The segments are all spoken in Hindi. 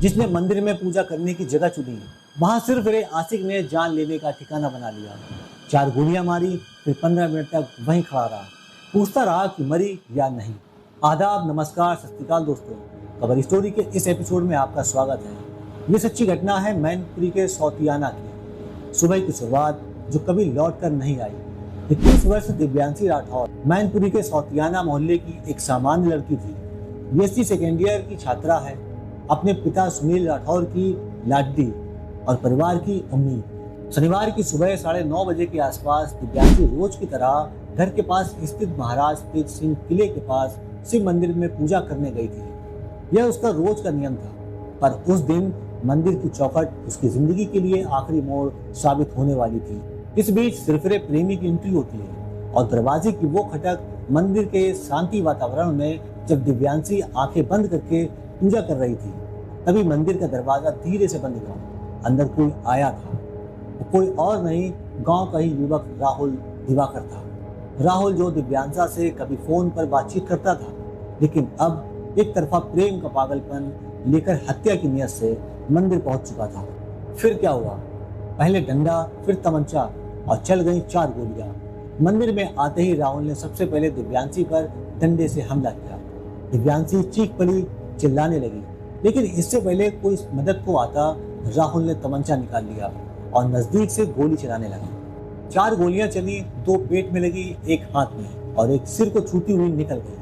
जिसने मंदिर में पूजा करने की जगह चुनी, वहां सिर्फ रे आशिक ने जान लेने का ठिकाना बना लिया। 4 गोलियां मारी, फिर 15 मिनट तक वहीं खड़ा रहा, पूछता रहा कि मरी या नहीं। आदाब, नमस्कार, सत श्री अकाल दोस्तों। खबर स्टोरी के इस एपिसोड में आपका स्वागत है। ये सच्ची घटना है मैनपुरी के सौतियाना की। सुबह की शुरुआत जो कभी लौट कर नहीं आई। 21 वर्ष दिव्यांशी राठौर मैनपुरी के सौतियाना मोहल्ले की एक सामान्य लड़की थी। बीएससी सेकेंड ईयर की छात्रा है। अपने पिता सुनील राठौर की लाडली और परिवार की उम्मीद। शनिवार की सुबह 9:30 बजे के आसपास दिव्यांशी रोज की तरह घर के पास स्थित महाराज तेज सिंह किले के पास शिव मंदिर में पूजा करने गई थी। यह उसका रोज का नियम था, पर उस दिन मंदिर की चौखट उसकी जिंदगी के लिए आखिरी मोड़ साबित होने वाली थी। इस बीच सिरफिरे प्रेमी की एंट्री होती है और दरवाजे की वो खटक मंदिर के शांति वातावरण में जब दिव्यांशी आंखें बंद करके पूजा कर रही थी, तभी मंदिर का दरवाजा धीरे से बंद हुआ। अंदर कोई आया था। वो कोई और नहीं, गांव का ही युवक राहुल दिवाकर था। राहुल जो दिव्यांशा से कभी फोन पर बातचीत करता था, लेकिन अब एक तरफा प्रेम का पागलपन लेकर हत्या की नियत से मंदिर पहुंच चुका था। फिर क्या हुआ? पहले डंडा, फिर तमंचा और चल गई 4 गोलियां। मंदिर में आते ही राहुल ने सबसे पहले दिव्यांशी पर डंडे से हमला किया। दिव्यांशी चीख पड़ी, चिल्लाने लगी, लेकिन इससे पहले कोई मदद को आता, राहुल ने तमंचा निकाल लिया और नजदीक से गोली चलाने लगा। 4 गोलियां चली, 2 पेट में लगी, 1 हाथ में और 1 सिर को छूती हुई निकल गई।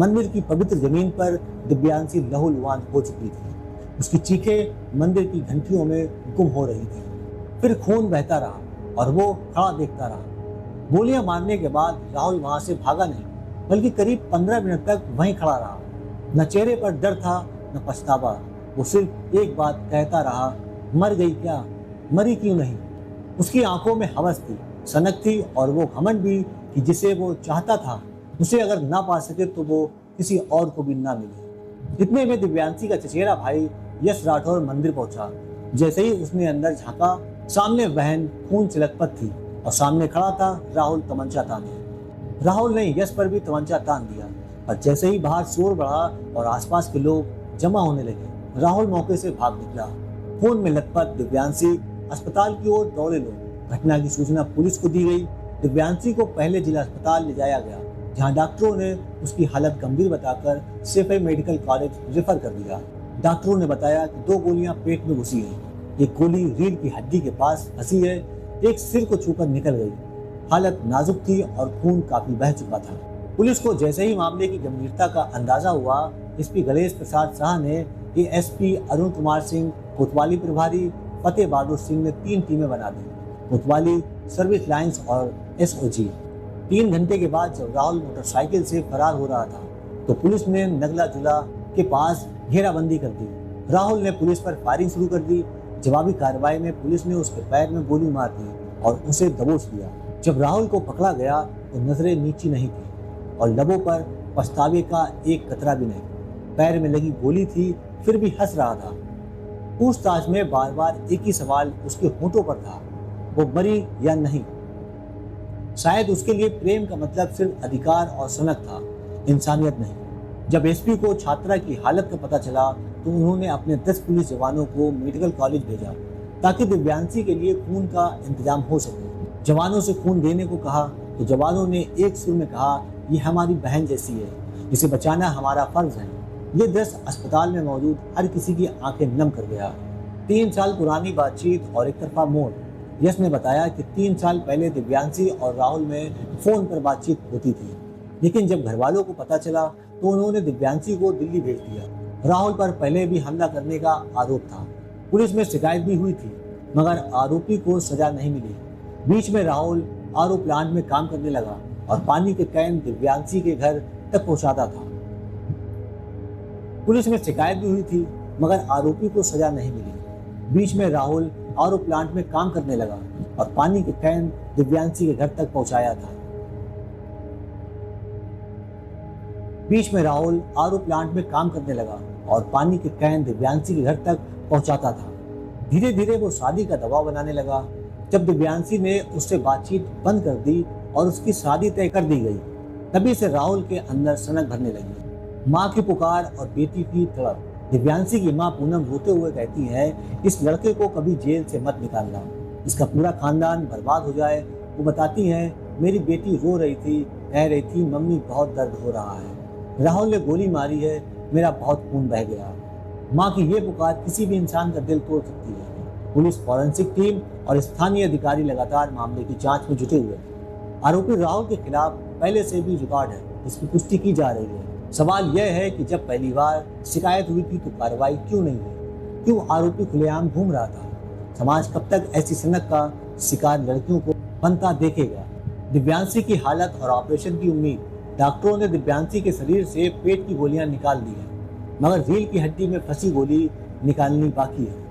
मंदिर की पवित्र जमीन पर दिव्यांशी लहूलुहान हो चुकी थी। उसकी चीखें मंदिर की घंटियों में गुम हो रही थी। फिर खून बहता रहा और वो खड़ा देखता रहा। गोलियां मारने के बाद राहुल वहां से भागा नहीं, बल्कि करीब 15 मिनट तक वहीं खड़ा रहा। न चेहरे पर डर था, न पछतावा। वो सिर्फ एक बात कहता रहा, मर गई क्या, मरी क्यों नहीं। उसकी आंखों में हवस थी, सनक थी और वो घमंड भी कि जिसे वो चाहता था, उसे अगर ना पा सके तो वो किसी और को भी ना मिले। इतने में दिव्यांशी का चचेरा भाई यश राठौर मंदिर पहुंचा। जैसे ही उसने अंदर झांका, सामने बहन खून से लथपथ थी और सामने खड़ा था राहुल तमंचा ताने। राहुल ने यश पर भी तमंचा तान दिया और जैसे ही बाहर शोर बढ़ा और आसपास के लोग जमा होने लगे, राहुल मौके से भाग निकला। खून में लथपथ दिव्यांशी अस्पताल की ओर दौड़े लोग। घटना की सूचना पुलिस को दी गई। दिव्यांशी को पहले जिला अस्पताल ले जाया गया, जहां डॉक्टरों ने उसकी हालत गंभीर बताकर सैफई मेडिकल कॉलेज रेफर कर दिया। डॉक्टरों ने बताया कि 2 गोलियां पेट में घुसी है, एक गोली रीढ़ की हड्डी के पास फंसी है, एक सिर को छूकर निकल गई। हालत नाजुक थी और खून काफी बह चुका था। पुलिस को जैसे ही मामले की गंभीरता का अंदाजा हुआ, एसपी गणेश प्रसाद शाह ने एएसपी अरुण कुमार सिंह, कोतवाली प्रभारी फतेह बहादुर सिंह ने 3 टीमें बना दी। कोतवाली, सर्विस लाइंस और एसओजी। 3 घंटे के बाद जब राहुल मोटरसाइकिल से फरार हो रहा था, तो पुलिस ने नगला जुला के पास घेराबंदी कर दी। राहुल ने पुलिस पर फायरिंग शुरू कर दी। जवाबी कार्रवाई में पुलिस ने उसके पैर में गोली मार दी और उसे दबोच लिया। जब राहुल को पकड़ा गया तो नजरें नीची नहीं थी और लबों पर पछतावे का एक कतरा भी नहीं। पैर में लगी गोली थी, फिर भी हंस रहा था। पूछताछ में बार बार एक ही सवाल उसके होठों पर था, वो मरी या नहीं। शायद उसके लिए प्रेम का मतलब सिर्फ अधिकार और सनक था, इंसानियत नहीं। जब एसपी को छात्रा की हालत का पता चला तो उन्होंने अपने 10 पुलिस जवानों को मेडिकल कॉलेज भेजा, ताकि दिव्यांशी के लिए खून का इंतजाम हो सके। जवानों से खून देने को कहा तो जवानों ने एक सुर में कहा, ये हमारी बहन जैसी है, इसे बचाना हमारा फर्ज है। ये दृश्य अस्पताल में मौजूद हर किसी की आंखें नम कर गया। 3 साल पुरानी बातचीत और एक तरफा मोड़। यश ने बताया कि 3 साल पहले दिव्यांशी और राहुल में फोन पर बातचीत होती थी, लेकिन जब घर वालों को पता चला तो उन्होंने दिव्यांशी को दिल्ली भेज दिया। राहुल पर पहले भी हमला करने का आरोप था। पुलिस में शिकायत भी हुई थी, मगर आरोपी को सजा नहीं मिली। बीच में राहुल आरओ प्लांट में काम करने लगा और पानी के कैन दिव्यांशी के घर तक पहुंचाता था। पुलिस में शिकायत भी हुई थी, मगर आरोपी को सजा नहीं मिली। बीच में राहुल आरओ प्लांट में काम करने लगा और पानी के कैन दिव्यांशी के घर तक पहुंचाया था। बीच में राहुल आरओ प्लांट में काम करने लगा और पानी के कैन दिव्यांशी के घर तक पहुंचाता था। धीरे धीरे वो शादी का दबाव बनाने लगा। जब दिव्यांशी ने उससे बातचीत बंद कर दी और उसकी शादी तय कर दी गई, तभी से राहुल के अंदर सनक भरने लगी। माँ की पुकार और बेटी की तड़प। दिव्यांशी की मां पूनम रोते हुए कहती है, इस लड़के को कभी जेल से मत निकालना, इसका पूरा खानदान बर्बाद हो जाए। वो बताती है, मेरी बेटी रो रही थी, कह रही थी मम्मी बहुत दर्द हो रहा है, राहुल ने गोली मारी है, मेरा बहुत खून बह गया। माँ की ये पुकार किसी भी इंसान का दिल तोड़ सकती है। पुलिस, फॉरेंसिक टीम और स्थानीय अधिकारी लगातार मामले की जांच में जुटे हुए हैं। आरोपी राहुल के खिलाफ पहले से भी रिकॉर्ड है, इसकी पुष्टि की जा रही है। सवाल यह है कि जब पहली बार शिकायत हुई थी तो कार्रवाई क्यों नहीं हुई? क्यों आरोपी खुलेआम घूम रहा था? समाज कब तक ऐसी सनक का शिकार लड़कियों को बनता देखेगा? दिव्यांशी की हालत और ऑपरेशन की उम्मीद। डॉक्टरों ने दिव्यांशी के शरीर से पेट की गोलियां निकाल दी हैं, मगर रीढ़ की हड्डी में फंसी गोली निकालनी बाकी है।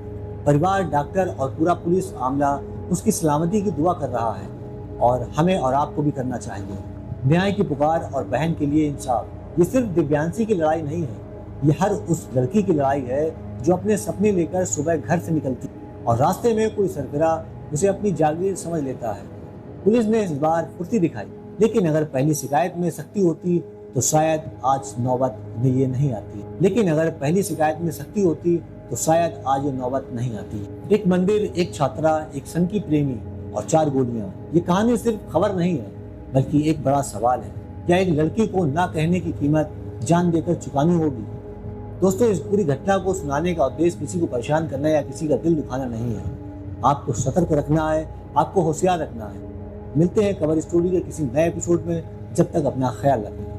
परिवार, डॉक्टर और पूरा पुलिस आमला उसकी सलामती की दुआ कर रहा है और हमें और आपको भी करना चाहिए। न्याय की पुकार और बहन के लिए इंसाफ। ये सिर्फ दिव्यांशी की लड़ाई नहीं है, ये हर उस लड़की की लड़ाई है जो अपने सपने लेकर सुबह घर से निकलती है और रास्ते में कोई सरफिरा उसे अपनी जागीर समझ लेता है। पुलिस ने इस बार फुर्ती दिखाई, लेकिन अगर पहली शिकायत में सख्ती होती तो शायद आज नौबत ये नहीं आती। एक मंदिर, एक छात्रा, एक सनकी प्रेमी और 4 गोलियां। ये कहानी सिर्फ खबर नहीं है, बल्कि एक बड़ा सवाल है। क्या एक लड़की को ना कहने की कीमत जान देकर चुकानी होगी? दोस्तों, इस पूरी घटना को सुनाने का उद्देश्य किसी को परेशान करना या किसी का दिल दुखाना नहीं है। आपको सतर्क रखना है, आपको होशियार रखना है। मिलते हैं कवर स्टोरी के किसी नए एपिसोड में। जब तक अपना ख्याल रखें।